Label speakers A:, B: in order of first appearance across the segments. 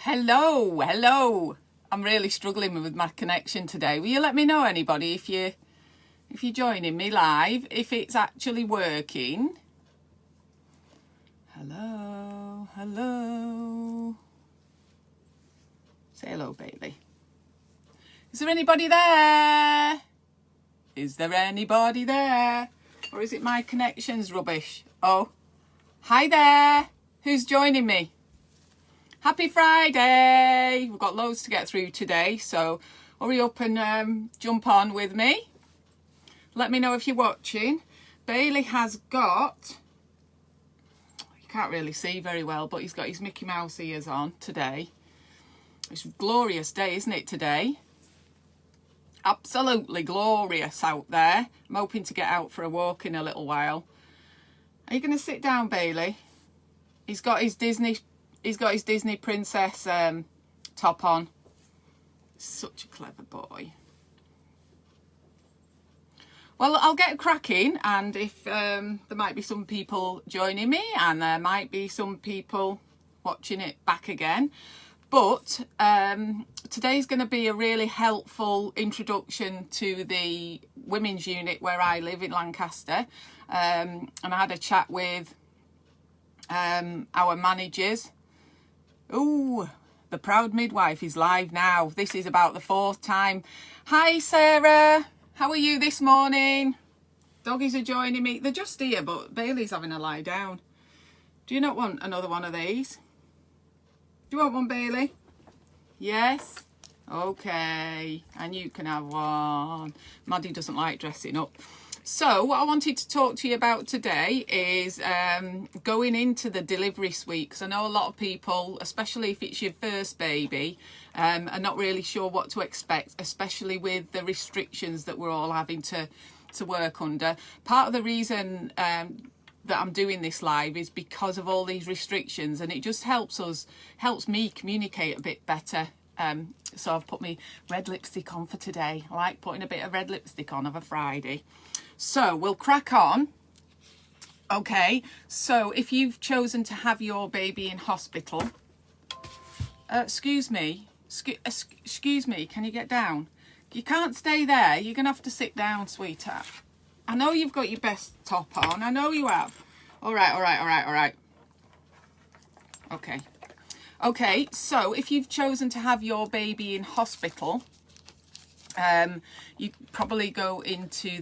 A: Hello. I'm really struggling with my connection today. Will you let me know, anybody, if you're joining me live, if it's actually working? Hello. Say hello, Bailey. Is there anybody there? Is there anybody there? Or is it my connection's rubbish? Oh, hi there. Who's joining me? Happy Friday. We've got loads to get through today, so hurry up and jump on with me. Let me know if you're watching. Bailey has got, you can't really see very well, but he's got his Mickey Mouse ears on today. It's a glorious day, isn't it, today? Absolutely glorious out there. I'm hoping to get out for a walk in a little while. Are you going to sit down, Bailey? He's got his Disney princess top on. Such a clever boy. Well, I'll get cracking, and if there might be some people joining me, and there might be some people watching it back again. But today's going to be a really helpful introduction to the women's unit where I live in Lancaster. And I had a chat with our managers. Ooh, the proud midwife is live now. This is about the 4th time. Hi, Sarah. How are you this morning? Doggies are joining me. They're just here, but Bailey's having a lie down. Do you not want another one of these? Do you want one, Bailey? Yes? Okay. And you can have one. Maddie doesn't like dressing up. So what I wanted to talk to you about today is going into the delivery suite, because I know a lot of people, especially if it's your first baby, are not really sure what to expect, especially with the restrictions that we're all having to work under. Part of the reason that I'm doing this live is because of all these restrictions, and it just helps me communicate a bit better. So I've put my red lipstick on for today. I like putting a bit of red lipstick on of a Friday. So we'll crack on. Okay, so if you've chosen to have your baby in hospital, excuse me, can you get down? You can't stay there. You're going to have to sit down, sweetheart. I know you've got your best top on. I know you have. All right. Okay, so if you've chosen to have your baby in hospital, you probably go into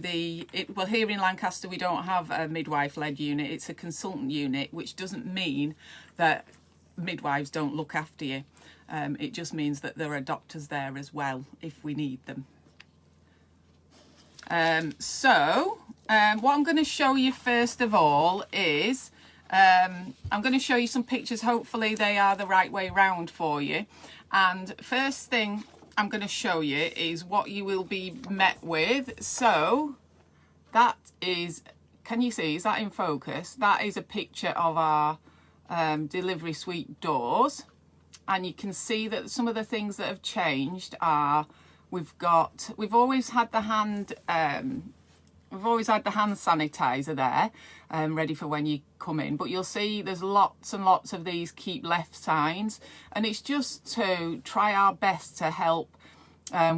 A: well, here in Lancaster we don't have a midwife-led unit. It's a consultant unit, which doesn't mean that midwives don't look after you. It just means that there are doctors there as well if we need them. What I'm going to show you first of all is I'm going to show you some pictures. Hopefully they are the right way round for you. And first thing I'm going to show you is what you will be met with. So that is, can you see, is that in focus? That is a picture of our delivery suite doors. And you can see that some of the things that have changed are we've always had the hand sanitizer there, ready for when you come in. But you'll see there's lots and lots of these keep left signs, and it's just to try our best to help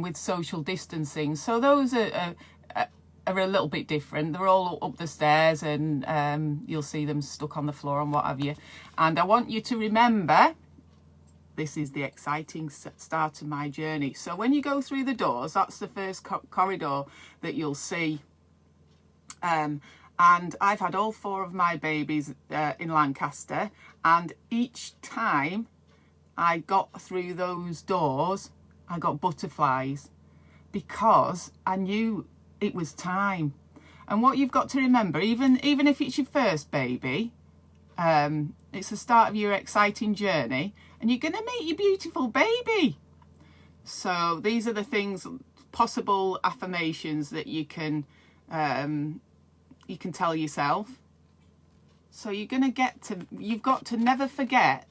A: with social distancing. So those are a little bit different. They're all up the stairs, and you'll see them stuck on the floor and what have you. And I want you to remember, this is the exciting start of my journey. So when you go through the doors, that's the first corridor that you'll see. And I've had all 4 of my babies in Lancaster, and each time I got through those doors, I got butterflies, because I knew it was time. And what you've got to remember, even if it's your first baby, it's the start of your exciting journey, and you're going to meet your beautiful baby. So these are the things, possible affirmations that you can tell yourself. So you've got to never forget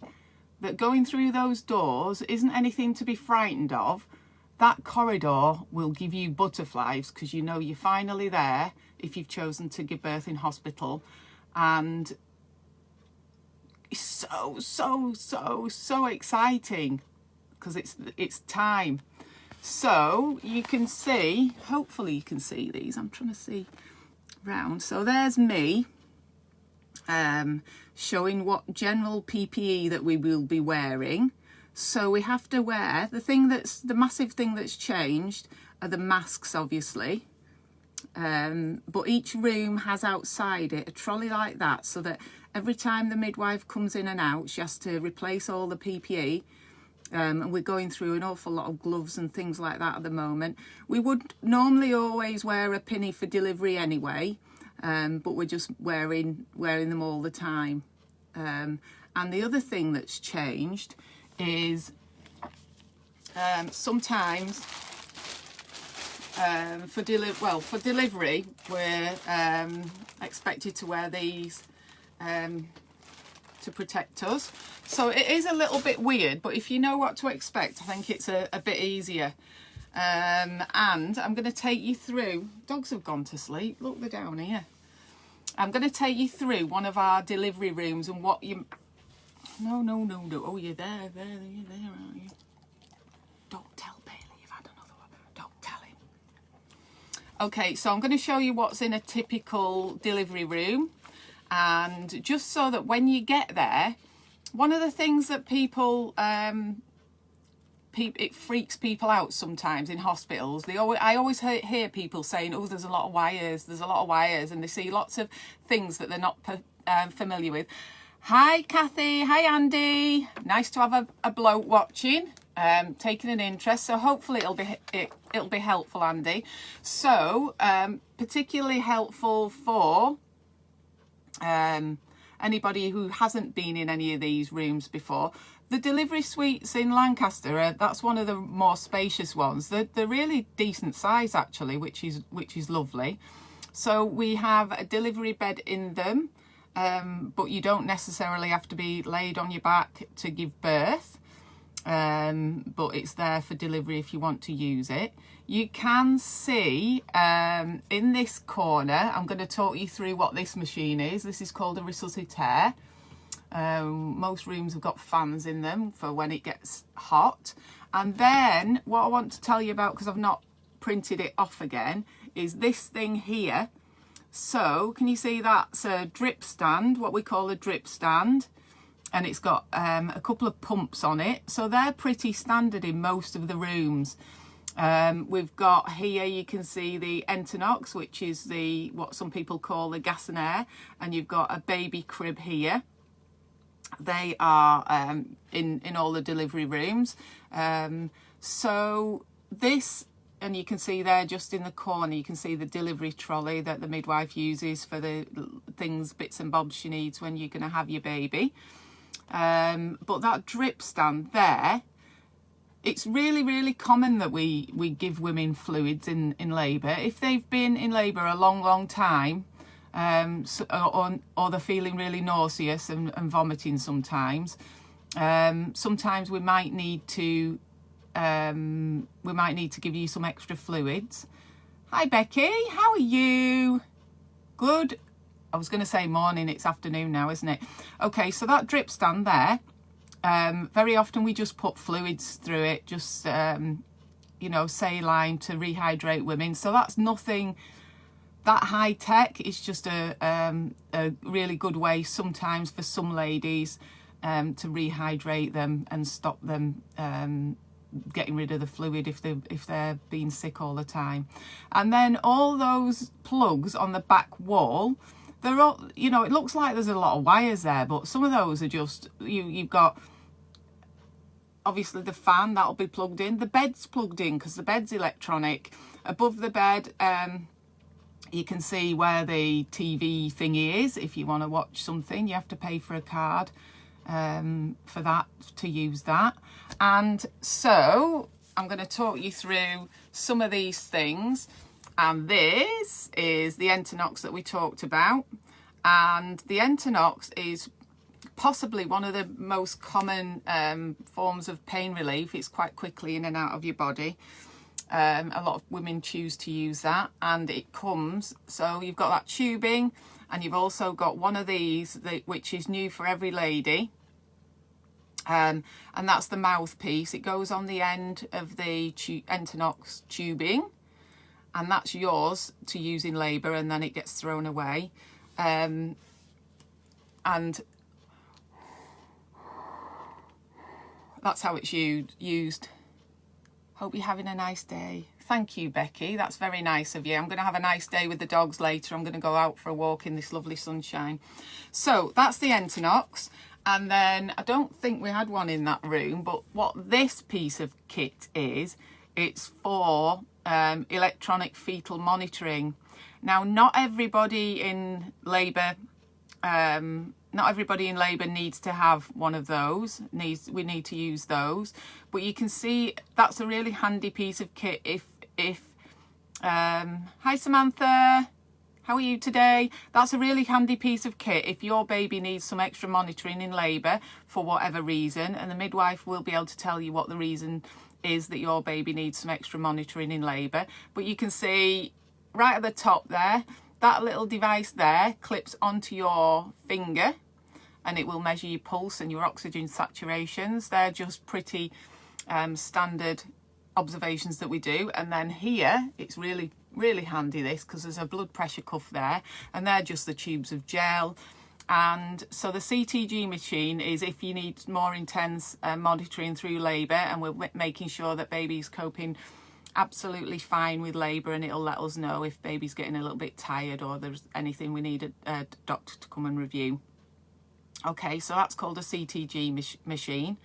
A: that going through those doors isn't anything to be frightened of. That corridor will give you butterflies, because you know you're finally there if you've chosen to give birth in hospital. And be so exciting because it's time. So you can see, hopefully you can see these. I'm trying to see round. So there's me showing what general PPE that we will be wearing. So we have to wear, the massive thing that's changed are the masks, obviously. But each room has outside it a trolley like that, so that every time the midwife comes in and out, she has to replace all the PPE. And we're going through an awful lot of gloves and things like that at the moment. We would normally always wear a pinny for delivery anyway, but we're just wearing them all the time. And the other thing that's changed is sometimes for delivery we're expected to wear these to protect us. So it is a little bit weird, but if you know what to expect, I think it's a bit easier. And I'm going to take you through, dogs have gone to sleep, look, they're down here. I'm going to take you through one of our delivery rooms and what you... No. Oh, you're there, aren't you? Don't tell Bailey you've had another one. Don't tell him. Okay, so I'm going to show you what's in a typical delivery room. And just so that when you get there, one of the things that it freaks people out sometimes in hospitals. I always hear people saying, oh, there's a lot of wires, and they see lots of things that they're not familiar with. Hi Kathy, hi Andy, nice to have a bloke watching, taking an interest, so hopefully it'll be helpful, Andy. So particularly helpful for anybody who hasn't been in any of these rooms before. The delivery suites in Lancaster, that's one of the more spacious ones. They're really decent size actually, which is lovely. So we have a delivery bed in them, but you don't necessarily have to be laid on your back to give birth. But it's there for delivery if you want to use it. You can see in this corner, I'm going to talk you through what this machine is. This is called a resuscitaire. Most rooms have got fans in them for when it gets hot. And then what I want to tell you about, because I've not printed it off again, is this thing here. So can you see that's a drip stand, what we call a drip stand, and it's got a couple of pumps on it, so they're pretty standard in most of the rooms. We've got here, you can see the Entonox, which is what some people call the gas and air, and you've got a baby crib here. They are in all the delivery rooms. So this, and you can see there just in the corner, you can see the delivery trolley that the midwife uses for the bits and bobs she needs when you're going to have your baby. But that drip stand there, it's really common that we give women fluids in labour. If they've been in labour a long time, or they're feeling really nauseous and vomiting sometimes, sometimes we might need to give you some extra fluids. Hi Becky, how are you? Good. I was going to say morning, it's afternoon now, isn't it? Okay, so that drip stand there, very often we just put fluids through it, just saline to rehydrate women. So that's nothing that high tech. It's just a really good way sometimes for some ladies to rehydrate them and stop them getting rid of the fluid if they're being sick all the time. And then all those plugs on the back wall, they're all, it looks like there's a lot of wires there, but some of those are just, you've got obviously the fan that'll be plugged in, the bed's plugged in because the bed's electronic. Above the bed, you can see where the TV thingy is. If you want to watch something, you have to pay for a card for that, to use that. And so I'm going to talk you through some of these things. And this is the Entonox that we talked about. And the Entonox is possibly one of the most common forms of pain relief. It's quite quickly in and out of your body. A lot of women choose to use that, and it comes, so you've got that tubing, and you've also got one of these which is new for every lady, and that's the mouthpiece. It goes on the end of the Entonox tubing, and that's yours to use in labour, and then it gets thrown away. And that's how it's used. Hope you're having a nice day. Thank you, Becky. That's very nice of you. I'm going to have a nice day with the dogs later. I'm going to go out for a walk in this lovely sunshine. So that's the Entonox. And then I don't think we had one in that room, but what this piece of kit is, it's for electronic fetal monitoring. Now, not everybody in labour needs to have one of those. We need to use those, but you can see that's a really handy piece of kit. Hi Samantha, how are you today? That's a really handy piece of kit if your baby needs some extra monitoring in labour for whatever reason, and the midwife will be able to tell you what the reason is that your baby needs some extra monitoring in labour. But you can see right at the top there, that little device there clips onto your finger, and it will measure your pulse and your oxygen saturations. They're just pretty standard observations that we do. And then here, it's really handy, this, because there's a blood pressure cuff there, and they're just the tubes of gel. And so the CTG machine is if you need more intense monitoring through labour, and we're making sure that baby's coping absolutely fine with labour, and it'll let us know if baby's getting a little bit tired or there's anything we need a doctor to come and review. Okay, so that's called a CTG machine.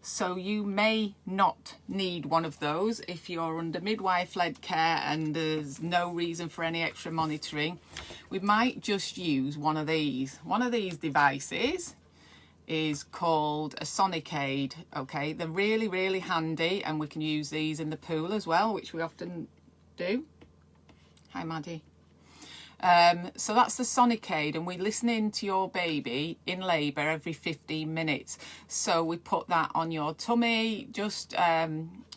A: So you may not need one of those if you're under midwife-led care and there's no reason for any extra monitoring. We might just use one of these. One of these devices is called a sonic aid. Okay, they're really handy, and we can use these in the pool as well, which we often do. Hi Maddie. So that's the sonic aid, and we listen in to your baby in labour every 15 minutes. So we put that on your tummy, just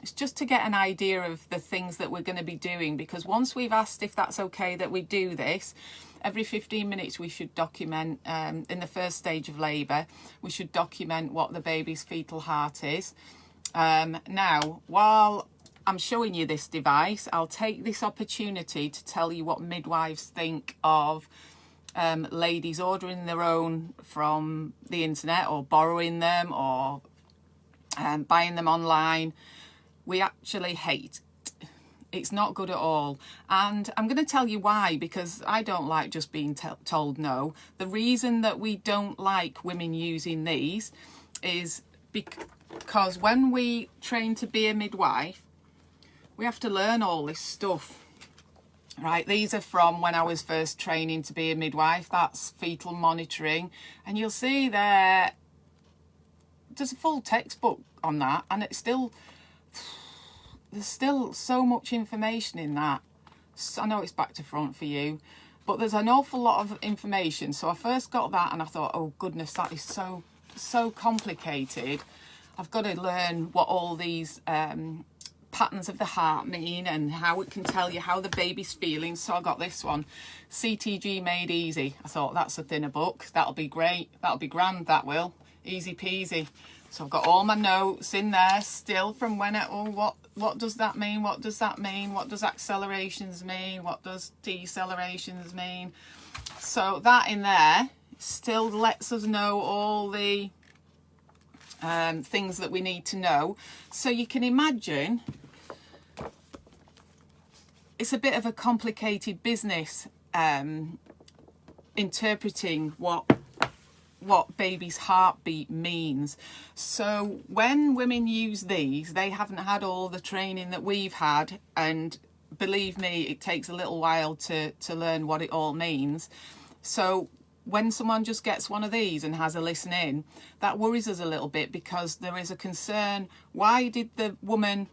A: it's just to get an idea of the things that we're going to be doing, because once we've asked if that's okay that we do this, every 15 minutes we should document, in the first stage of labour, we should document what the baby's fetal heart is. Now, while I'm showing you this device, I'll take this opportunity to tell you what midwives think of ladies ordering their own from the internet, or borrowing them, or buying them online. We actually hate it. It's not good at all, and I'm going to tell you why, because I don't like just being told no. The reason that we don't like women using these is because when we train to be a midwife, we have to learn all this stuff, right? These are from when I was first training to be a midwife. That's fetal monitoring, and you'll see there's a full textbook on that, and there's still so much information in that. I know it's back to front for you, but there's an awful lot of information. So I first got that and I thought, oh goodness, that is so complicated. I've got to learn what all these patterns of the heart mean, and how it can tell you how the baby's feeling. So I got this one, CTG Made Easy. I thought, that's a thinner book, that'll be great, that'll be grand, that will, easy peasy. So I've got all my notes in there still from when what does that mean, what does that mean, what does accelerations mean, what does decelerations mean. So that in there still lets us know all the things that we need to know. So you can imagine it's a bit of a complicated business interpreting what baby's heartbeat means. So when women use these, they haven't had all the training that we've had, and believe me, it takes a little while to learn what it all means. So when someone just gets one of these and has a listen in, that worries us a little bit, because there is a concern. Why did the woman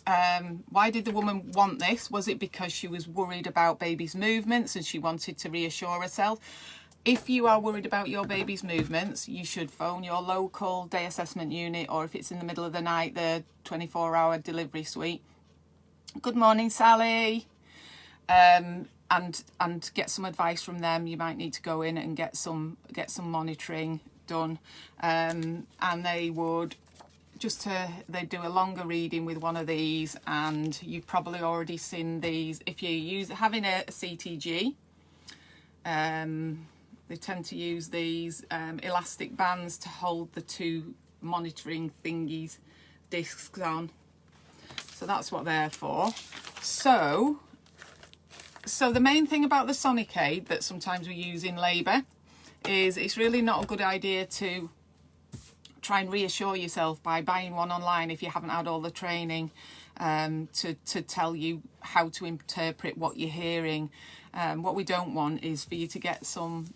A: want this? Was it because she was worried about baby's movements and she wanted to reassure herself? If you are worried about your baby's movements, you should phone your local day assessment unit, or if it's in the middle of the night, the 24-hour delivery suite, Good morning, Sally. And get some advice from them. You might need to go in and get some monitoring done, and they would they do a longer reading with one of these, and you've probably already seen these if you're having a CTG. They tend to use these elastic bands to hold the two monitoring thingies, discs on. So that's what they're for. So the main thing about the Sonic Aid that sometimes we use in labour is it's really not a good idea to try and reassure yourself by buying one online if you haven't had all the training to tell you how to interpret what you're hearing. What we don't want is for you to get some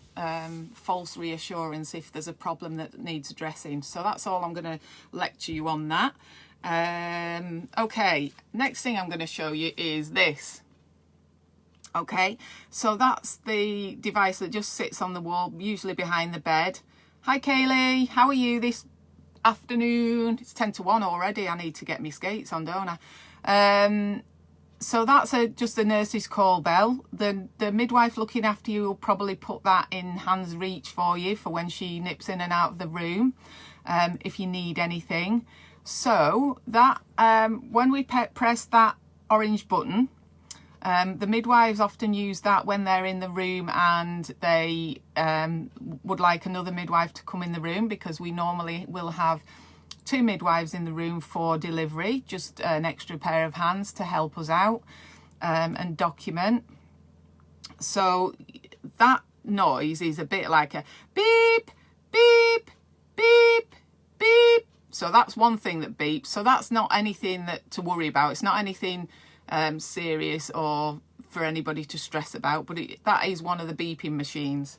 A: false reassurance if there's a problem that needs addressing. So that's all I'm going to lecture you on that. Okay, next thing I'm going to show you is this. Okay, so that's the device that just sits on the wall, usually behind the bed. Hi Kaylee, how are you this afternoon? It's 10 to 1 already. I need to get my skates on, don't I? So that's just a nurse's call bell. The midwife looking after you will probably put that in hand's reach for you for when she nips in and out of the room, if you need anything. So that when we press that orange button, the midwives often use that when they're in the room and they would like another midwife to come in the room, because we normally will have 2 midwives in the room for delivery, just an extra pair of hands to help us out and document. So that noise is a bit like a beep, beep, beep, beep. So that's one thing that beeps. So that's not anything to worry about. It's not anything serious or for anybody to stress about, but that is one of the beeping machines.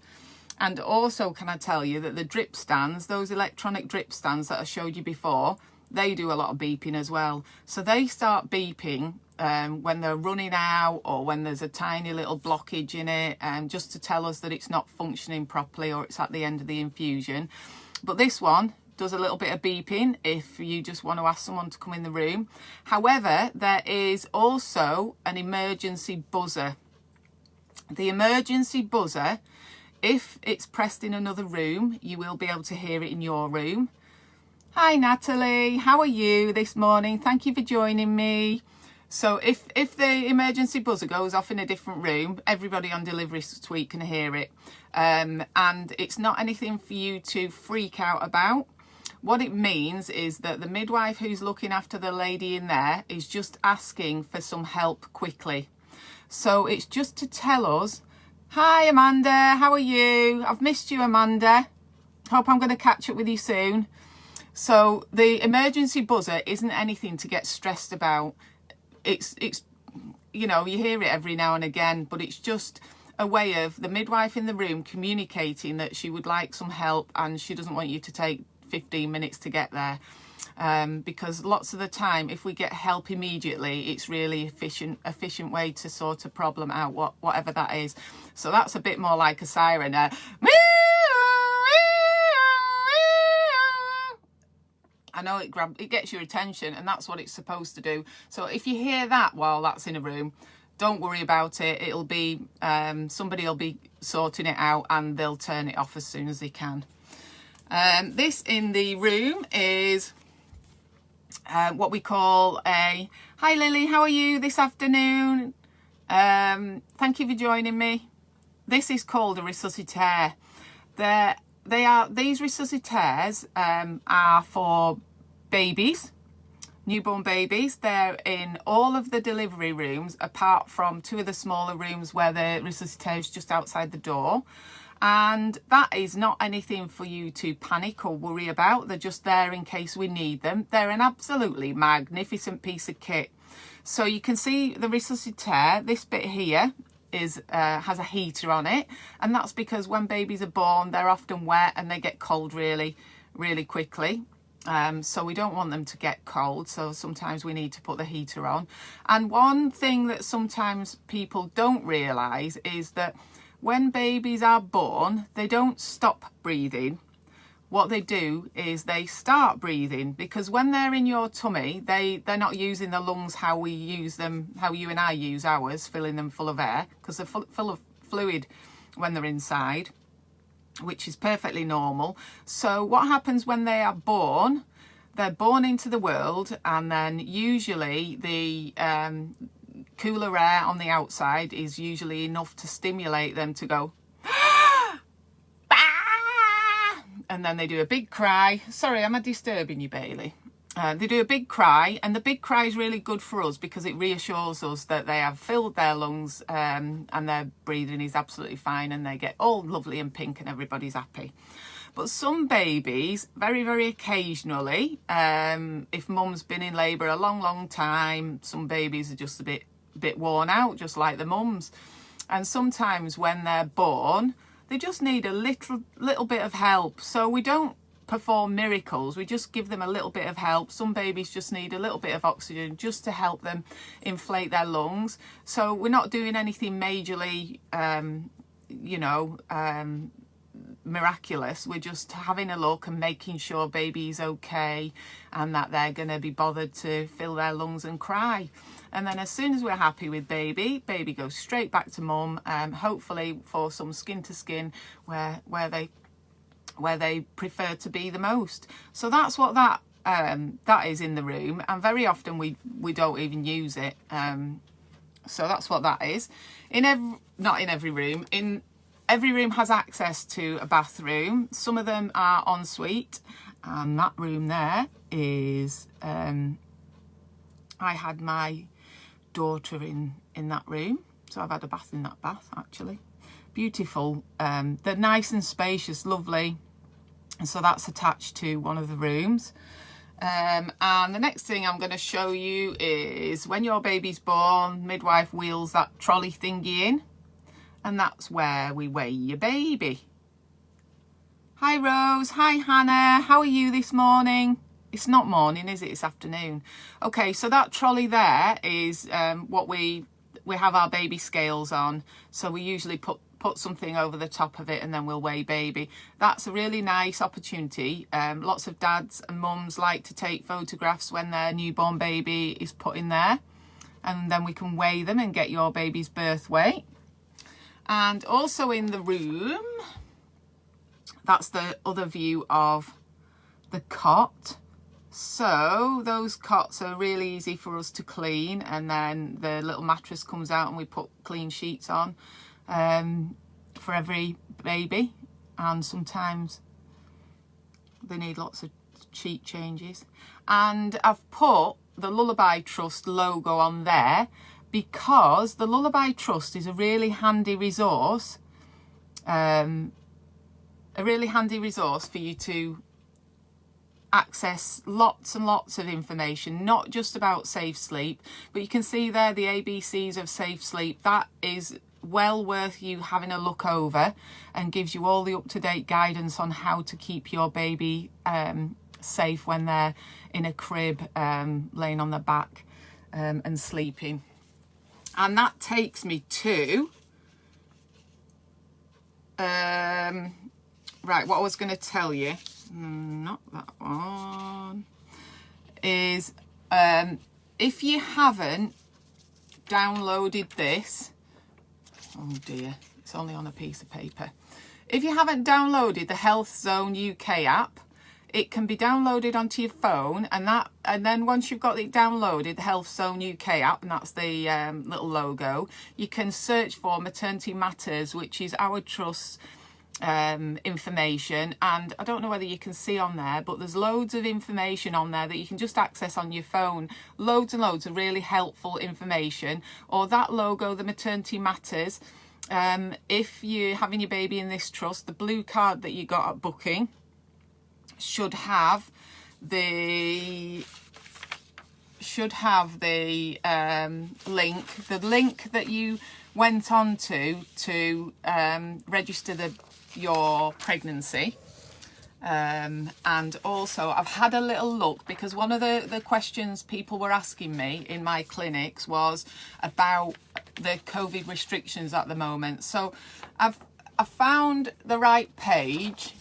A: And also, can I tell you that the drip stands, those electronic drip stands that I showed you before, they do a lot of beeping as well. So they start beeping when they're running out or when there's a tiny little blockage in it, just to tell us that it's not functioning properly or it's at the end of the infusion. But this one does a little bit of beeping if you just want to ask someone to come in the room. However, there is also an emergency buzzer. The emergency buzzer, if it's pressed in another room, you will be able to hear it in your room. Hi Natalie, how are you this morning? Thank you for joining me. So if the emergency buzzer goes off in a different room, everybody on delivery suite can hear it. And it's not anything for you to freak out about. What it means is that the midwife who's looking after the lady in there is just asking for some help quickly. So it's just to tell us, hi Amanda, how are you? I've missed you, Amanda. Hope I'm going to catch up with you soon. So the emergency buzzer isn't anything to get stressed about. It's you know, you hear it every now and again, but it's just a way of the midwife in the room communicating that she would like some help and she doesn't want you to take 15 minutes to get there, because lots of the time if we get help immediately, it's really efficient way to sort a problem out, whatever that is. So that's a bit more like a siren. I know it gets your attention, and that's what it's supposed to do. So if you hear that while that's in a room, don't worry about it. It'll be somebody will be sorting it out and they'll turn it off as soon as they can. This in the room is what we call a hi Lily, how are you this afternoon? Thank you for joining me. This is called a resuscitaire. These resuscitaires are for babies, newborn babies. They're in all of the delivery rooms apart from 2 of the smaller rooms where the resuscitaire is just outside the door. And that is not anything for you to panic or worry about. They're just there in case we need them. They're an absolutely magnificent piece of kit. So you can see the resuscitaire, this bit here is has a heater on it, and that's because when babies are born they're often wet and they get cold really quickly. So we don't want them to get cold, so sometimes we need to put the heater on. And one thing that sometimes people don't realise is that when babies are born, they don't stop breathing. what they do is they start breathing, because when they're in your tummy, they're not using the lungs how we use them, how you and I use ours, filling them full of air, because they're full of fluid when they're inside, which is perfectly normal. So what happens when they are born? They're born into the world, and then usually the cooler air on the outside is usually enough to stimulate them to go and then they do a big cry. Sorry, am I disturbing you, Bailey? They do a big cry, and the big cry is really good for us because it reassures us that they have filled their lungs and their breathing is absolutely fine, and they get all lovely and pink and everybody's happy. But some babies, very, very occasionally, if mum's been in labour a long, long time, some babies are just a bit worn out, just like the mums. And sometimes when they're born, they just need a little bit of help. So we don't perform miracles, we just give them a little bit of help. Some babies just need a little bit of oxygen just to help them inflate their lungs. So we're not doing anything majorly, miraculous. We're just having a look and making sure baby's okay and that they're going to be bothered to fill their lungs and cry. And then as soon as we're happy with baby goes straight back to mum, hopefully for some skin to skin where they prefer to be the most. So that's what that is in the room, and very often we don't even use it. So that's what that is. Not in every room. Every room has access to a bathroom. Some of them are en suite, and that room there is I had my daughter in that room, so I've had a bath in that bath actually. Beautiful. They're nice and spacious, lovely, and so that's attached to one of the rooms. And the next thing I'm going to show you is when your baby's born, midwife wheels that trolley thingy in, and that's where we weigh your baby. Hi Rose, hi Hannah, how are you this morning? It's not morning, is it? It's afternoon. Okay, so that trolley there is what we have our baby scales on. So we usually put something over the top of it and then we'll weigh baby. That's a really nice opportunity. Lots of dads and mums like to take photographs when their newborn baby is put in there, and then we can weigh them and get your baby's birth weight. And also in the room, that's the other view of the cot. So those cots are really easy for us to clean, and then the little mattress comes out and we put clean sheets on for every baby, and sometimes they need lots of sheet changes. And I've put the Lullaby Trust logo on there because the Lullaby Trust is a really handy resource, for you to access lots and lots of information, not just about safe sleep, but you can see there the ABCs of safe sleep. That is well worth you having a look over, and gives you all the up-to-date guidance on how to keep your baby safe when they're in a crib, laying on their back and sleeping. And that takes me to right, what I was going to tell you, not that one, is if you haven't downloaded this, oh dear, it's only on a piece of paper. If you haven't downloaded the Health Zone UK app, it can be downloaded onto your phone, and then once you've got it downloaded, the Health Zone UK app, and that's the little logo, you can search for Maternity Matters, which is our trust's information. And I don't know whether you can see on there, but there's loads of information on there that you can just access on your phone. Loads and loads of really helpful information. Or that logo, the Maternity Matters, if you're having your baby in this trust, the blue card that you got at booking should have the link that you went on to register your pregnancy. And also I've had a little look, because one of the questions people were asking me in my clinics was about the COVID restrictions at the moment. So I've found the right page,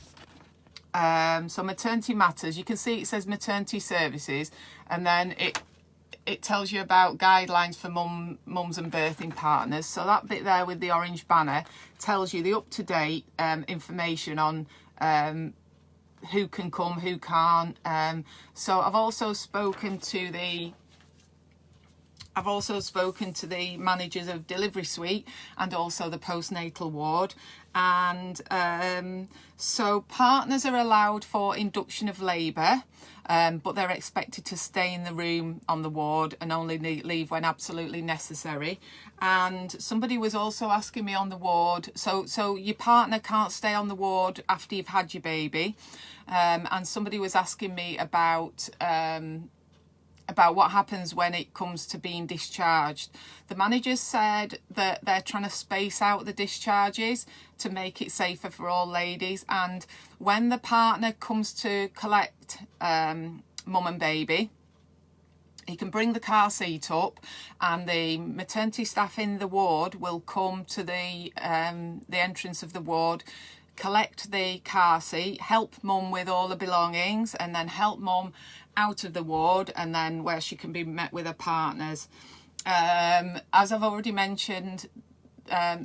A: So Maternity Matters, you can see it says maternity services, and then it tells you about guidelines for mums and birthing partners. So that bit there with the orange banner tells you the up-to-date information on who can come, who can't. So I've also spoken to the managers of Delivery Suite and also the postnatal ward. And so partners are allowed for induction of labour, but they're expected to stay in the room on the ward and only leave when absolutely necessary. And somebody was also asking me on the ward, so your partner can't stay on the ward after you've had your baby. And somebody was asking me about what happens when it comes to being discharged. The managers said that they're trying to space out the discharges to make it safer for all ladies. And when the partner comes to collect mum and baby, he can bring the car seat up, and the maternity staff in the ward will come to the entrance of the ward, collect the car seat, help mum with all the belongings, and then help mum out of the ward, and then where she can be met with her partners. As I've already mentioned,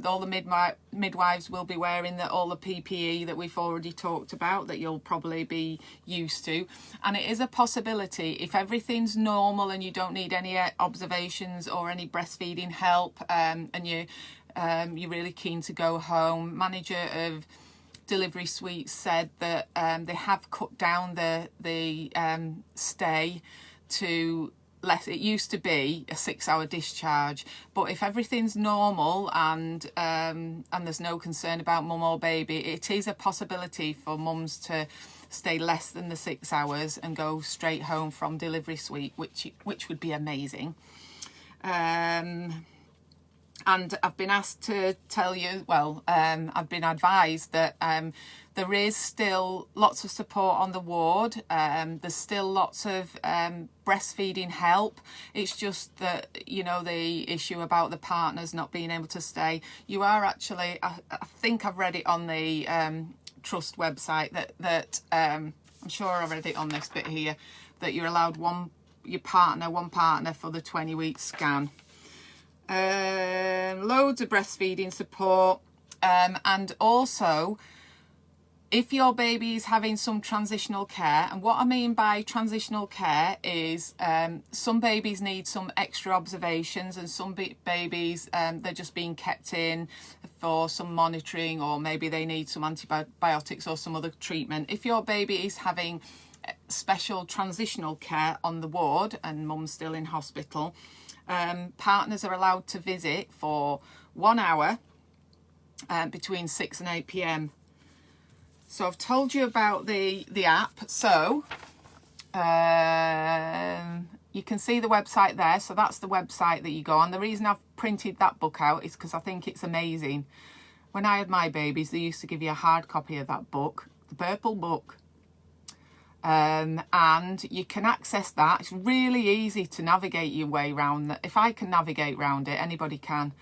A: all the midwives will be wearing all the PPE that we've already talked about, that you'll probably be used to. And it is a possibility, if everything's normal and you don't need any observations or any breastfeeding help, and you're really keen to go home, manager of Delivery Suite said that they have cut down the stay to less. It used to be a 6-hour discharge, but if everything's normal and there's no concern about mum or baby, it is a possibility for mums to stay less than the 6 hours and go straight home from Delivery Suite, which would be amazing. And I've been asked to tell you, I've been advised that there is still lots of support on the ward. There's still lots of breastfeeding help. It's just that, the issue about the partners not being able to stay. You are actually, I think I've read it on the Trust website that I'm sure I read it on this bit here, that you're allowed one partner for the 20-week scan. Loads of breastfeeding support, and also if your baby is having some transitional care. And what I mean by transitional care is some babies need some extra observations, and some babies they're just being kept in for some monitoring, or maybe they need some antibiotics or some other treatment. If your baby is having special transitional care on the ward and mum's still in hospital, partners are allowed to visit for 1 hour between 6 and 8 p.m. So I've told you about the app. So you can see the website there. So that's the website that you go on. The reason I've printed that book out is because I think it's amazing. When I had my babies, they used to give you a hard copy of that book, the purple book. And you can access that. It's really easy to navigate your way around that. If I can navigate around it, anybody can.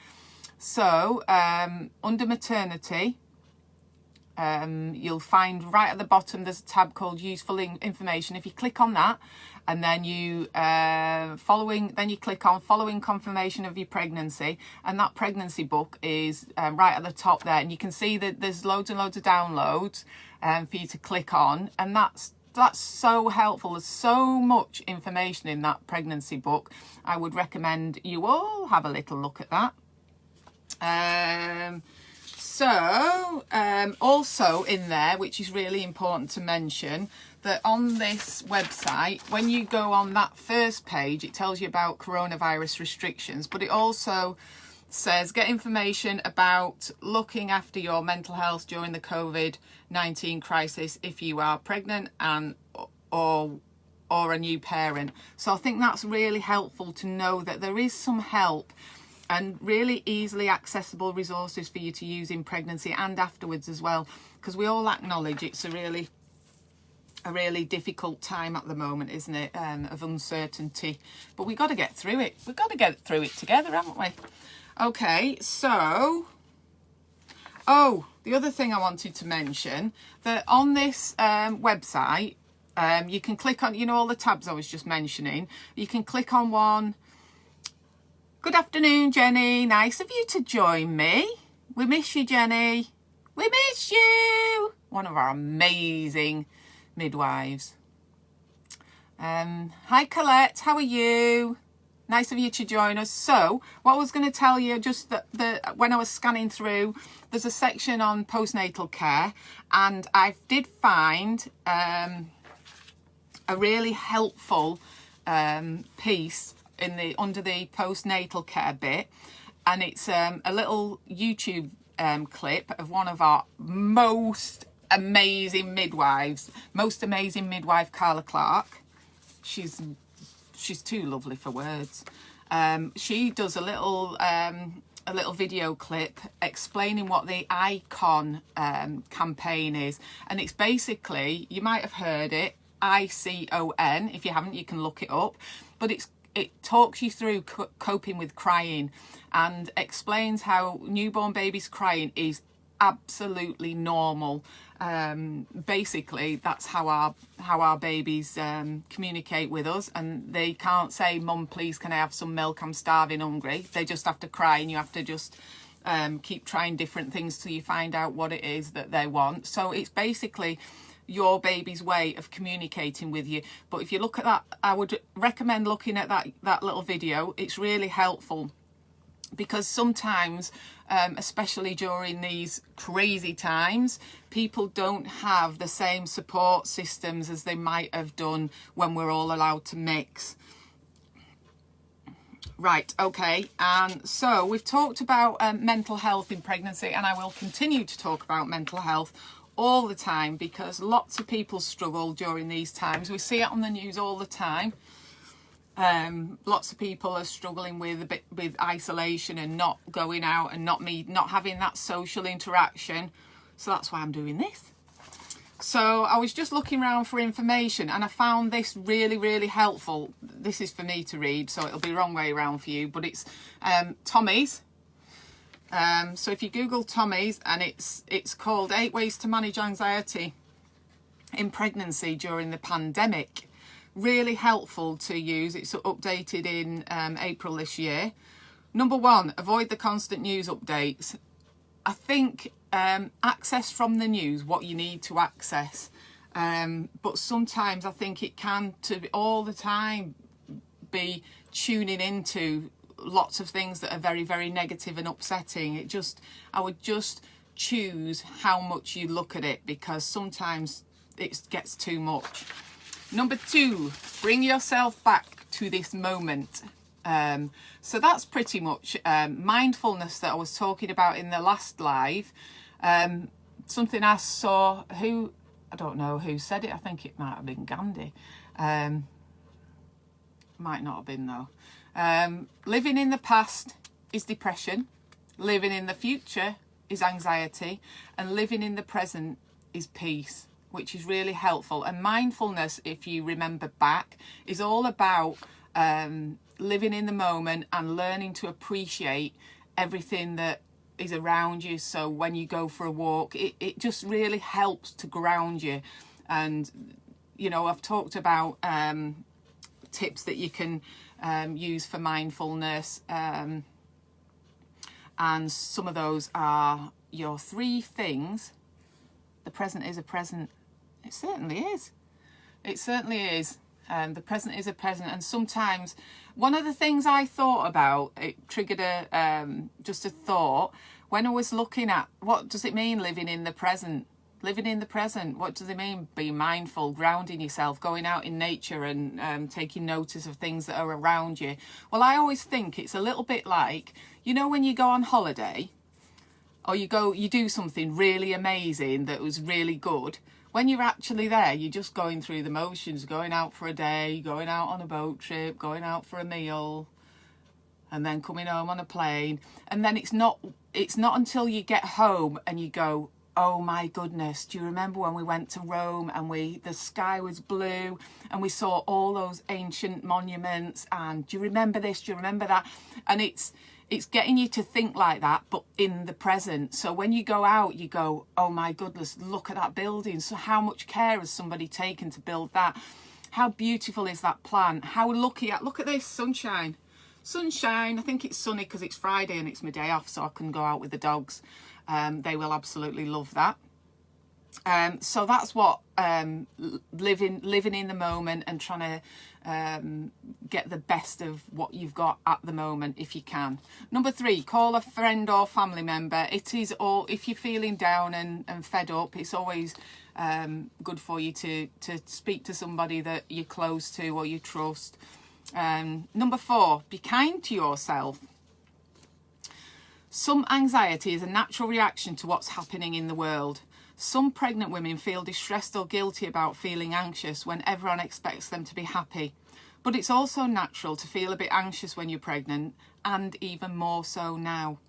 A: So under maternity, you'll find right at the bottom there's a tab called useful information. If you click on that, and then you click on following confirmation of your pregnancy, and that pregnancy book is right at the top there, and you can see that there's loads and loads of downloads for you to click on, and that's so helpful. There's so much information in that pregnancy book. I would recommend you all have a little look at that. Also in there, which is really important to mention, that on this website, when you go on that first page, it tells you about coronavirus restrictions, but it also says get information about looking after your mental health during the COVID-19 crisis if you are pregnant and or a new parent. So I think that's really helpful to know that there is some help and really easily accessible resources for you to use in pregnancy and afterwards as well, because we all acknowledge it's a really difficult time at the moment, isn't it, of uncertainty, but we got to get through it. We've got to get through it together, haven't we? Okay, so the the other thing I wanted to mention, that on this website, you can click on, you know, all the tabs I was just mentioning. You can click on one. Good afternoon, Jenny. Nice of you to join me. We miss you, Jenny. We miss you. One of our amazing midwives. Hi, Colette. How are you? Nice of you to join us. So what I was going to tell you, just that when I was scanning through, there's a section on postnatal care, and I did find a really helpful piece in the under the postnatal care bit, and it's a little YouTube clip of one of our most amazing midwives, Carla Clark. She's too lovely for words. She does a little video clip explaining what the ICON campaign is, and it's basically, you might have heard it, ICON. If you haven't, you can look it up, but it talks you through coping with crying and explains how newborn babies crying is absolutely normal. Basically, that's how our babies communicate with us, and they can't say, "Mum, please can I have some milk, I'm starving, hungry." They just have to cry, and you have to just keep trying different things till you find out what it is that they want. So it's basically your baby's way of communicating with you. But if you look at that, I would recommend looking at that little video. It's really helpful, because sometimes, especially during these crazy times, people don't have the same support systems as they might have done when we're all allowed to mix. Right, okay, and so we've talked about mental health in pregnancy, and I will continue to talk about mental health all the time, because lots of people struggle during these times. We see it on the news all the time. Lots of people are struggling with isolation and not going out and not having that social interaction. So that's why I'm doing this. So I was just looking around for information, and I found this really, really helpful. This is for me to read, so it'll be the wrong way around for you, but it's Tommy's. So if you Google Tommy's, and it's called 8 Ways to Manage Anxiety in Pregnancy During the Pandemic. Really helpful to use. It's updated in April this year. Number 1, avoid the constant news updates. I think access from the news what you need to access, but sometimes I think it can, to all the time, be tuning into lots of things that are very, very negative and upsetting. I would just choose how much you look at it, because sometimes it gets too much. Number 2, bring yourself back to this moment. So that's pretty much mindfulness that I was talking about in the last live. Something I saw, I don't know who said it. I think it might have been Gandhi. Might not have been though. Living in the past is depression. Living in the future is anxiety. And living in the present is peace, which is really helpful. And mindfulness, if you remember back, is all about living in the moment and learning to appreciate everything that is around you. So when you go for a walk, it just really helps to ground you. And, you know, I've talked about tips that you can use for mindfulness. And some of those are your 3 things. The present is a present. It certainly is. It certainly is. The present is a present. And sometimes one of the things I thought about, it triggered just a thought when I was looking at, what does it mean living in the present? Living in the present, what does it mean? Being mindful, grounding yourself, going out in nature and taking notice of things that are around you. Well, I always think it's a little bit like, you know, when you go on holiday, or you do something really amazing that was really good. When you're actually there, you're just going through the motions, going out for a day, going out on a boat trip, going out for a meal, and then coming home on a plane. And then it's not until you get home and you go, oh my goodness, do you remember when we went to Rome and the sky was blue and we saw all those ancient monuments, and do you remember this, do you remember that? And it's getting you to think like that, but in the present. So when you go out, you go, oh my goodness, look at that building. So how much care has somebody taken to build that? How beautiful is that plant? How lucky, look at this, sunshine. Sunshine, I think it's sunny because it's Friday and it's my day off, so I can go out with the dogs. They will absolutely love that. So that's what living in the moment and trying to get the best of what you've got at the moment if you can. Number 3, call a friend or family member. It is all, if you're feeling down and fed up, it's always good for you to speak to somebody that you're close to or you trust. Number 4, be kind to yourself. Some anxiety is a natural reaction to what's happening in the world. Some pregnant women feel distressed or guilty about feeling anxious when everyone expects them to be happy. But it's also natural to feel a bit anxious when you're pregnant, and even more so now.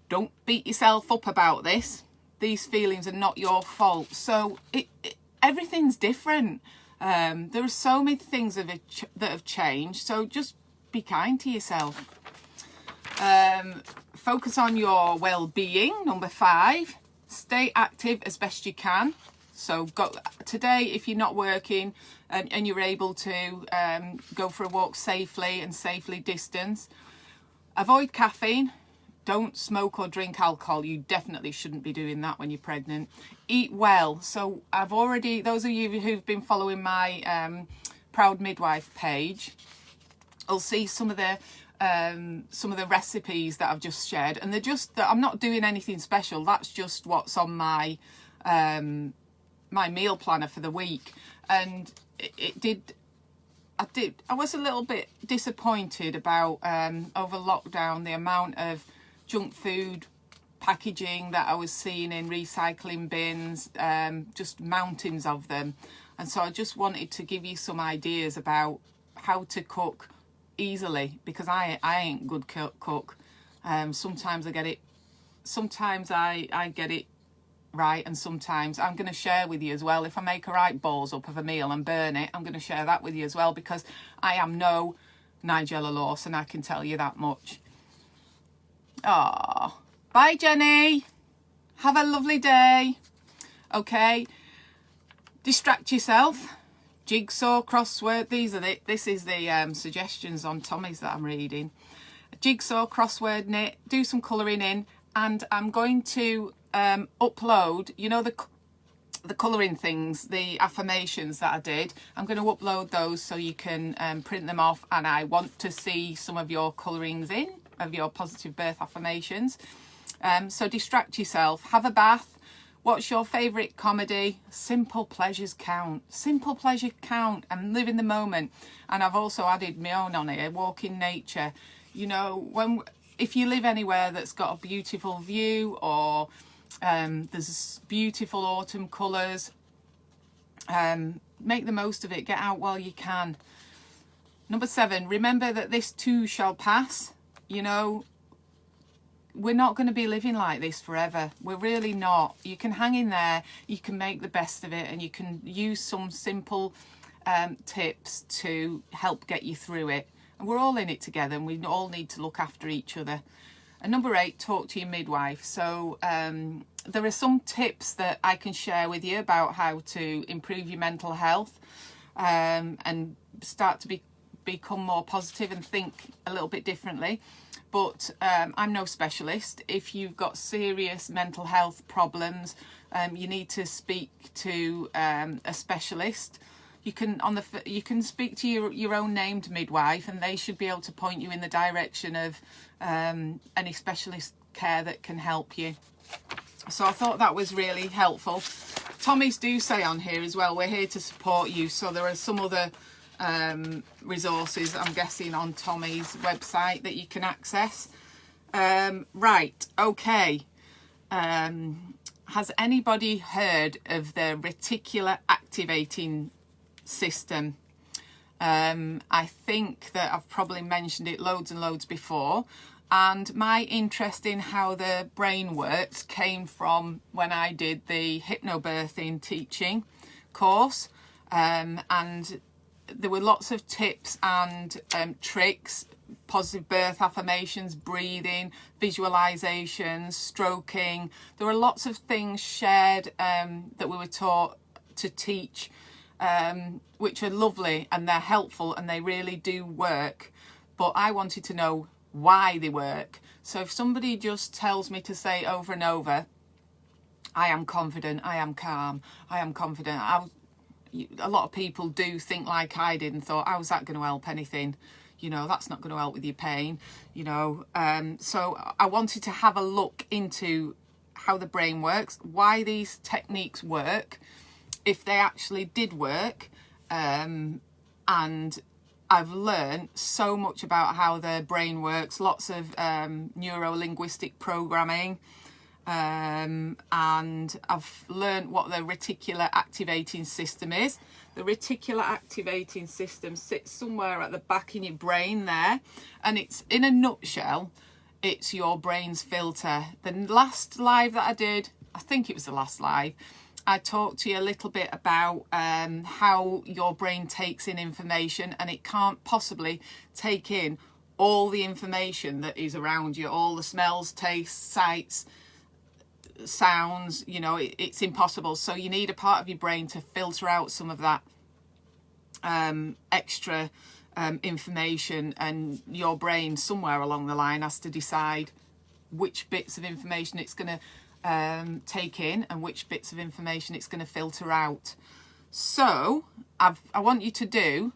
A: Don't beat yourself up about this. These feelings are not your fault. So everything's different. There are so many things that have changed. So just be kind to yourself. Focus on your well-being. Number 5. Stay active as best you can. So today, if you're not working and you're able to go for a walk safely and safely distance. Avoid caffeine. Don't smoke or drink alcohol. You definitely shouldn't be doing that when you're pregnant. Eat well. So those of you who've been following my Proud Midwife page will see some of the recipes that I've just shared, and they're just that I'm not doing anything special. That's just what's on my my meal planner for the week. And I was a little bit disappointed about over lockdown the amount of junk food packaging that I was seeing in recycling bins, just mountains of them. And so I just wanted to give you some ideas about how to cook easily, because I ain't good cook. Sometimes I get it right, and sometimes I'm going to share with you as well. If I make a right balls up of a meal and burn it, I'm going to share that with you as well, because I am no Nigella Lawson, I can tell you that much. Ah, bye Jenny, have a lovely day. Okay, distract yourself. Jigsaw, crossword, this is the suggestions on Tommy's that I'm reading. Jigsaw, crossword, knit, do some colouring in, and I'm going to upload, you know, the colouring things, the affirmations that I did. I'm going to upload those so you can print them off, and I want to see some of your colourings in of your positive birth affirmations. So distract yourself, have a bath. What's your favourite comedy? Simple pleasures count. Simple pleasure count, and live in the moment. And I've also added my own on it, walk in nature. You know, if you live anywhere that's got a beautiful view, or there's beautiful autumn colours, make the most of it. Get out while you can. Number 7, remember that this too shall pass. You know, we're not going to be living like this forever. We're really not. You can hang in there, you can make the best of it, and you can use some simple tips to help get you through it. And we're all in it together, and we all need to look after each other. And number 8, talk to your midwife. So there are some tips that I can share with you about how to improve your mental health and start to become more positive and think a little bit differently. But I'm no specialist. If you've got serious mental health problems, you need to speak to a specialist. You can speak to your own named midwife, and they should be able to point you in the direction of any specialist care that can help you. So I thought that was really helpful. Tommy's do say on here as well, we're here to support you. So there are some other resources, I'm guessing, on Tommy's website that you can access. Right, okay. Has anybody heard of the reticular activating system? I think that I've probably mentioned it loads and loads before. And my interest in how the brain works came from when I did the hypnobirthing teaching course, and there were lots of tips and tricks, positive birth affirmations, breathing, visualizations, stroking. There were lots of things shared that we were taught to teach, which are lovely and they're helpful and they really do work. But I wanted to know why they work. So if somebody just tells me to say over and over, I am confident, I am calm, I am confident, a lot of people do think like I did and thought, how's that going to help anything? You know, that's not going to help with your pain, you know. So I wanted to have a look into how the brain works, why these techniques work, if they actually did work, and I've learned so much about how the brain works, lots of neuro-linguistic programming, and I've learned what the reticular activating system is. The reticular activating system sits somewhere at the back in your brain there, and it's, in a nutshell, it's your brain's filter. The last live that I did, I think it was the last live, I talked to you a little bit about how your brain takes in information, and it can't possibly take in all the information that is around you, all the smells, tastes, sights, sounds, you know, it's impossible. So you need a part of your brain to filter out some of that extra information, and your brain somewhere along the line has to decide which bits of information it's going to take in and which bits of information it's going to filter out. So I want you to do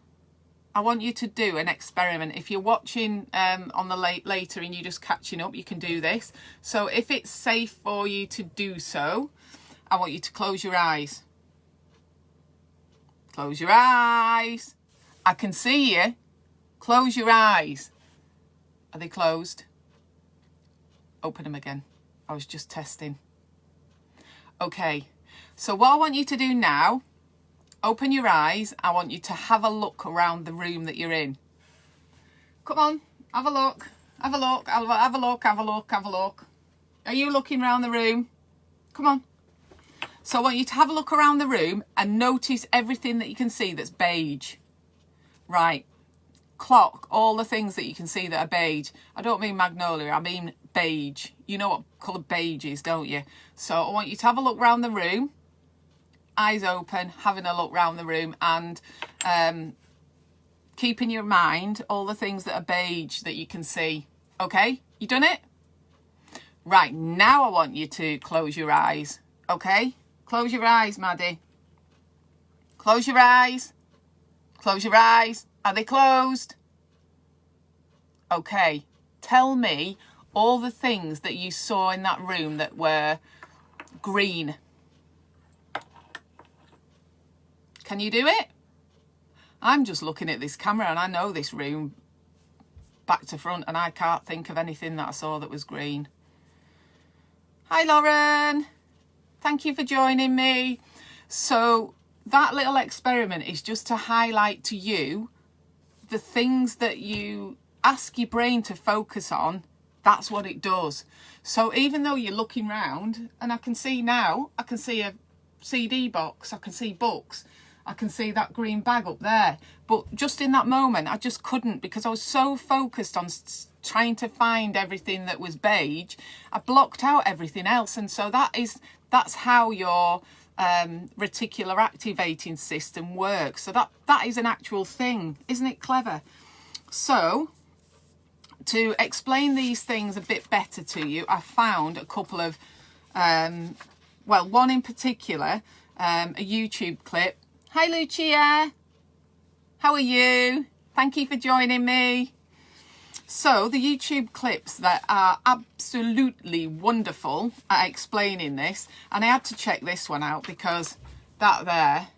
A: an experiment. If you're watching on the later and you're just catching up, you can do this. So if it's safe for you to do so, I want you to close your eyes. Close your eyes. I can see you. Close your eyes. Are they closed? Open them again. I was just testing. Okay, so what I want you to do now, open your eyes. I want you to have a look around the room that you're in. Come on, have a look, have a look, have a look, have a look, have a look. Are you looking around the room? Come on. So I want you to have a look around the room and notice everything that you can see that's beige. Right, clock all the things that you can see that are beige. I don't mean magnolia, I mean beige. You know what colour beige is, don't you? So I want you to have a look around the room, eyes open, having a look around the room, and keep in your mind all the things that are beige that you can see. Okay, you done it? Right, now I want you to close your eyes. Okay, close your eyes, Maddie. Close your eyes. Close your eyes. Are they closed? Okay, tell me all the things that you saw in that room that were green. Can you do it? I'm just looking at this camera and I know this room back to front and I can't think of anything that I saw that was green. Hi Lauren, thank you for joining me. So that little experiment is just to highlight to you the things that you ask your brain to focus on. That's what it does. So even though you're looking round, and I can see now, I can see a CD box, I can see books, I can see that green bag up there. But just in that moment, I just couldn't, because I was so focused on trying to find everything that was beige, I blocked out everything else. And so that's how your reticular activating system works. So that is an actual thing. Isn't it clever? So to explain these things a bit better to you, I found a couple of, well, one in particular, a YouTube clip. Hi Lucia, how are you? Thank you for joining me. So the YouTube clips that are absolutely wonderful at explaining this, and I had to check this one out because that there,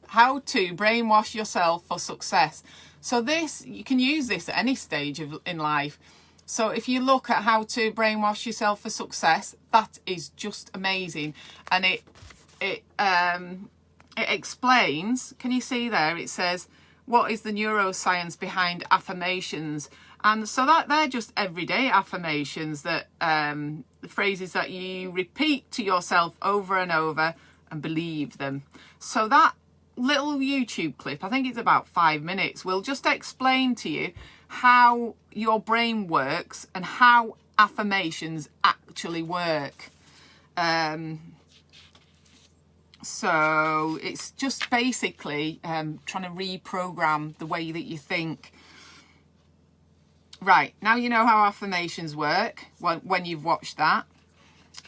A: how to brainwash yourself for success. So this, you can use this at any stage in life. So if you look at how to brainwash yourself for success, that is just amazing. And it explains, can you see there? It says, what is the neuroscience behind affirmations? And so that they're just everyday affirmations, that the phrases that you repeat to yourself over and over and believe them. So that little YouTube clip, I think it's about 5 minutes, will just explain to you how your brain works and how affirmations actually work. So it's just basically trying to reprogram the way that you think. Right, now you know how affirmations work when you've watched that.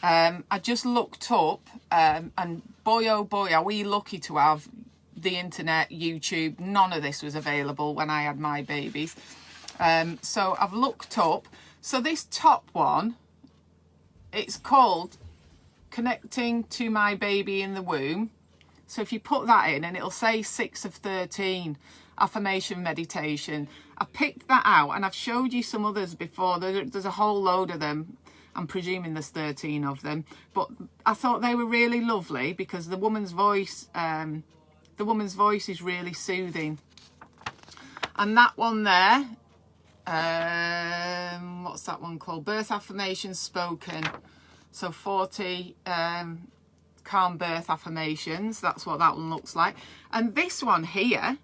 A: I just looked up, and boy oh boy are we lucky to have the internet, YouTube. None of this was available when I had my babies. So I've looked up. So this top one, it's called Connecting to My Baby in the Womb. So if you put that in, and it'll say 6 of 13 affirmation meditation. I picked that out, and I've showed you some others before. There's a whole load of them. I'm presuming there's 13 of them, but I thought they were really lovely because the woman's voice is really soothing. And that one there, what's that one called? Birth affirmations spoken. So 40 calm birth affirmations. That's what that one looks like. And this one here,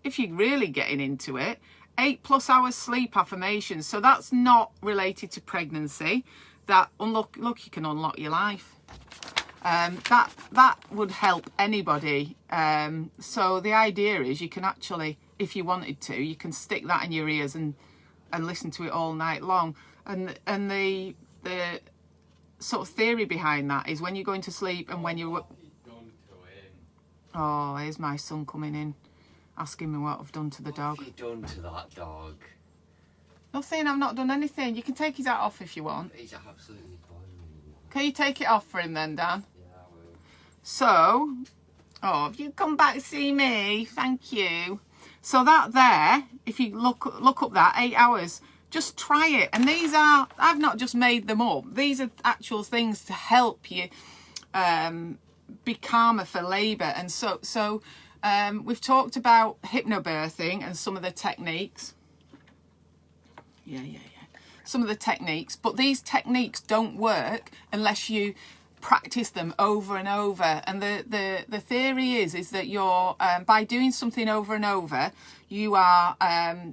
A: if you're really getting into it, 8+ hours sleep affirmations. So that's not related to pregnancy. That look, you can unlock your life. That would help anybody. So the idea is you can actually, if you wanted to, you can stick that in your ears and listen to it all night long. And the sort of theory behind that is when you're going to sleep and when you're... Oh, here's my son coming in, asking me what I've done to the dog.
B: What have you done to that dog?
A: Nothing, I've not done anything. You can take his hat off if you want.
B: He's absolutely fine.
A: Can you take it off for him then, Dan?
B: Yeah, I will.
A: So, oh, have you come back to see me? Thank you. So that there, if you look up that, 8 hours, just try it. And these are, I've not just made them up. These are actual things to help you be calmer for labour. And so we've talked about hypnobirthing and some of the techniques. Yeah. Some of the techniques, but these techniques don't work unless you practice them over and over. And the theory is that you're by doing something over and over, you are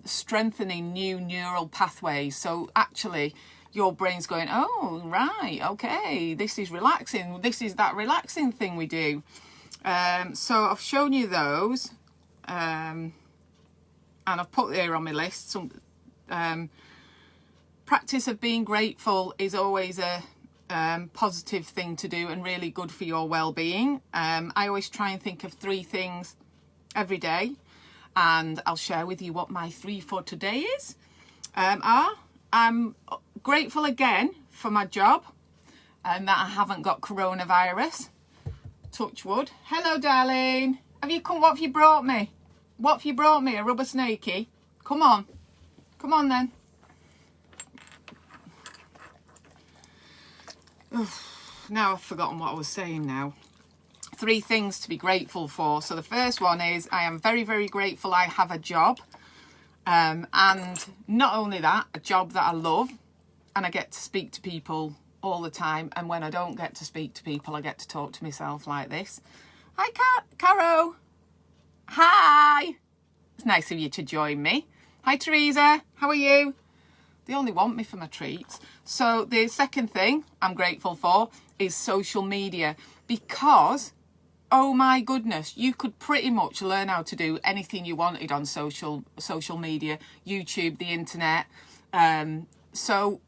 A: strengthening new neural pathways. So actually your brain's going, oh right, okay, this is relaxing, this is that relaxing thing we do. So I've shown you those, and I've put there on my list some practice of being grateful is always a positive thing to do and really good for your well-being. I always try and think of 3 things every day, and I'll share with you what my 3 for today is. I'm grateful again for my job and that I haven't got coronavirus. Touch wood. Hello, darling. Have you come? What have you brought me? What have you brought me? A rubber snakey? Come on. Come on then. Now I've forgotten what I was saying now. 3 things to be grateful for. So the first one is I am very, very grateful I have a job. And not only that, a job that I love, and I get to speak to people all the time. And when I don't get to speak to people, I get to talk to myself like this. Hi, Caro. Hi. It's nice of you to join me. Hi, Teresa. How are you? They only want me for my treats. So the second thing I'm grateful for is social media, because, oh my goodness, you could pretty much learn how to do anything you wanted on social media, YouTube, the internet. So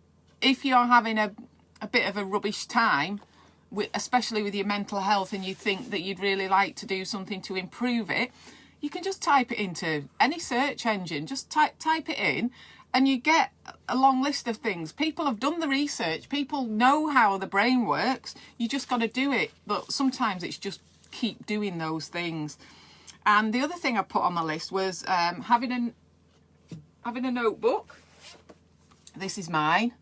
A: if you're having a bit of a rubbish time, especially with your mental health, and you think that you'd really like to do something to improve it, you can just type it into any search engine. Just type it in, and you get a long list of things. People have done the research. People know how the brain works. You just got to do it. But sometimes it's just keep doing those things. And the other thing I put on my list was having a notebook. This is mine.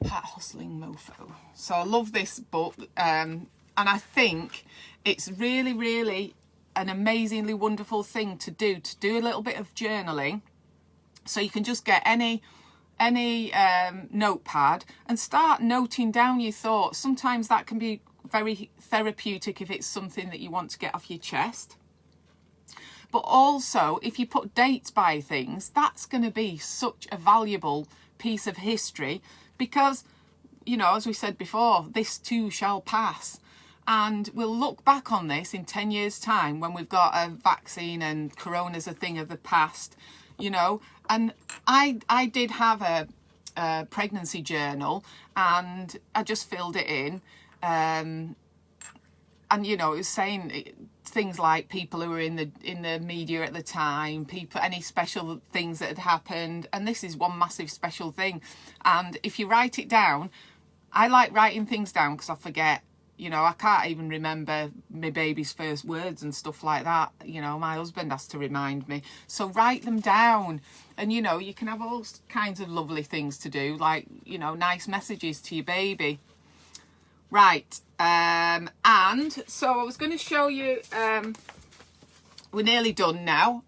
A: Hat Hustling Mofo. So I love this book. And I think it's really, really an amazingly wonderful thing to do a little bit of journaling. So you can just get any notepad and start noting down your thoughts. Sometimes that can be very therapeutic if it's something that you want to get off your chest. But also, if you put dates by things, that's going to be such a valuable piece of history because, you know, as we said before, this too shall pass. And we'll look back on this in 10 years' time when we've got a vaccine and corona's a thing of the past, you know. And I did have a pregnancy journal and I just filled it in. And, you know, it was saying things like people who were in the media at the time, any special things that had happened. And this is one massive special thing. And if you write it down, I like writing things down because I forget. You know, I can't even remember my baby's first words and stuff like that. You know, my husband has to remind me. So write them down. And, you know, you can have all kinds of lovely things to do, like, you know, nice messages to your baby. Right. And so I was going to show you, we're nearly done now.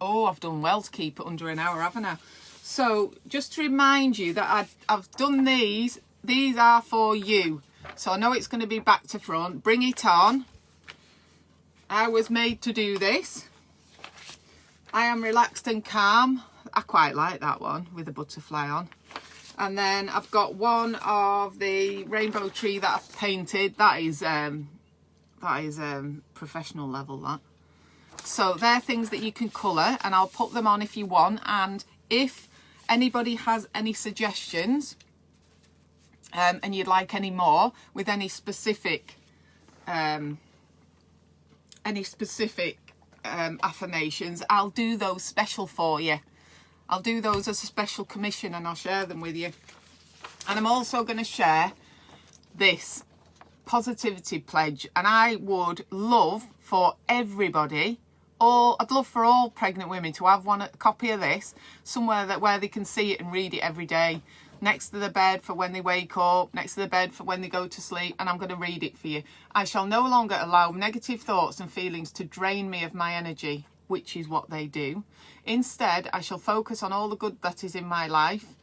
A: Oh, I've done well to keep it under an hour, haven't I? So just to remind you that I've done these. These are for you. So I know it's going to be back to front. Bring it on. I was made to do this. I am relaxed and calm. I quite like that one with the butterfly on. And then I've got one of the rainbow tree that I've painted. That is professional level, that. So they're things that you can colour, and I'll put them on if you want. And if anybody has any suggestions, and you'd like any more with any specific affirmations, I'll do those special for you. I'll do those as a special commission and I'll share them with you. And I'm also going to share this positivity pledge, and I would love for everybody, I'd love for all pregnant women to have a copy of this somewhere where they can see it and read it every day. Next to the bed for when they wake up, next to the bed for when they go to sleep, and I'm going to read it for you. I shall no longer allow negative thoughts and feelings to drain me of my energy, which is what they do. Instead, I shall focus on all the good that is in my life.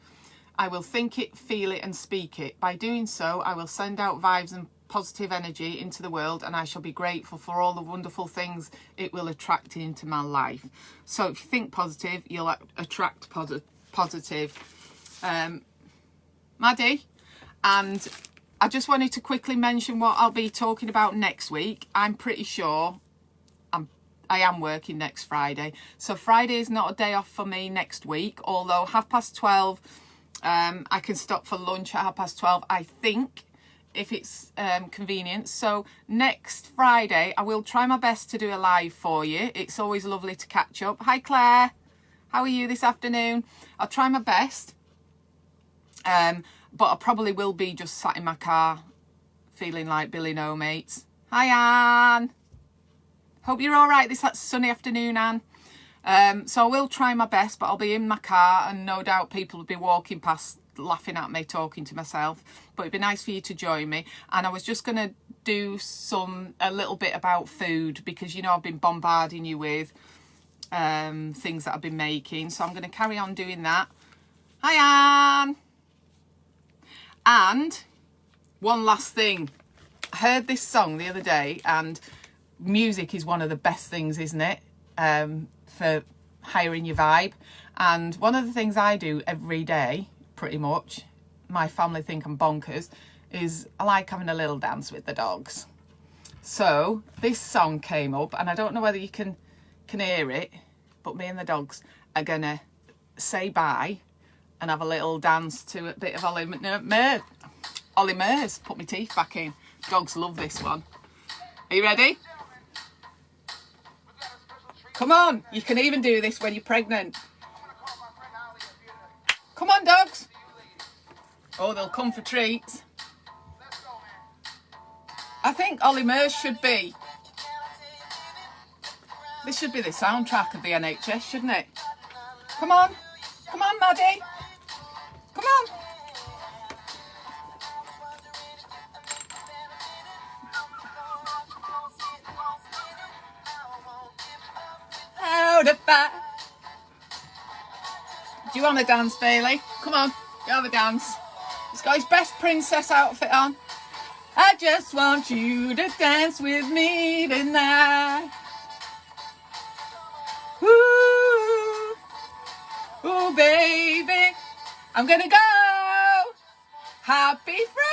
A: I will think it, feel it, and speak it. By doing so, I will send out vibes and positive energy into the world, and I shall be grateful for all the wonderful things it will attract into my life. So if you think positive, you'll attract positive. Maddie, and I just wanted to quickly mention what I'll be talking about next week. I'm pretty sure I am working next Friday, so Friday is not a day off for me next week, although 12:30 I can stop for lunch at 12:30, I think, if it's convenient. So next Friday I will try my best to do a live for you. It's always lovely to catch up. Hi Claire, how are you this afternoon? I'll try my best. But I probably will be just sat in my car feeling like Billy No Mates. Hi Anne. Hope you're all right this sunny afternoon, Anne. So I will try my best, but I'll be in my car and no doubt people will be walking past laughing at me talking to myself. But it'd be nice for you to join me. And I was just going to do a little bit about food because, you know, I've been bombarding you with things that I've been making. So I'm going to carry on doing that. Hi Anne. And one last thing, I heard this song the other day, and music is one of the best things, isn't it, for hiring your vibe. And one of the things I do every day, pretty much, my family think I'm bonkers, is I like having a little dance with the dogs. So this song came up, and I don't know whether you can hear it, but me and the dogs are gonna say bye and have a little dance to a bit of Ollie Murs. Put my teeth back in. Dogs love this one. Are you ready? Come on, you can even do this when you're pregnant. Come on, dogs. Oh, they'll come for treats. I think Ollie Murs should be. This should be the soundtrack of the NHS, shouldn't it? Come on. Come on, Maddie. Come on. Out of fire. Do you want to dance, Bailey? Come on, you have a dance. He's got his best princess outfit on. I just want you to dance with me tonight. Ooh, ooh, baby, I'm gonna go. Happy Friday.